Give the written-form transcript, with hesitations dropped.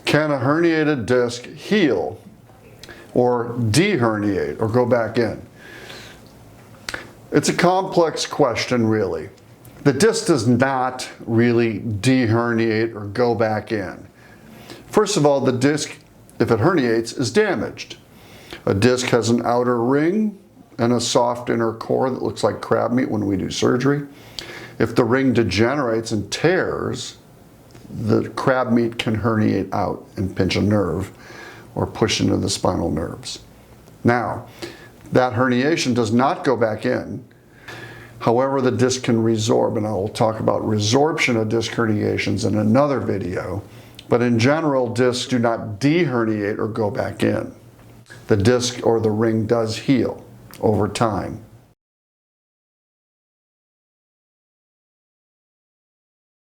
Can a herniated disc heal or de-herniate or go back in? It's a complex question, really. The disc does not really de-herniate or go back in. First of all, the disc, if it herniates, is damaged. A disc has an outer ring and a soft inner core that looks like crab meat when we do surgery. If the ring degenerates and tears, the crab meat can herniate out and pinch a nerve or push into the spinal nerves. Now, that herniation does not go back in. However, the disc can resorb, and I will talk about resorption of disc herniations in another video. But in general, discs do not de-herniate or go back in. The disc or the ring does heal over time.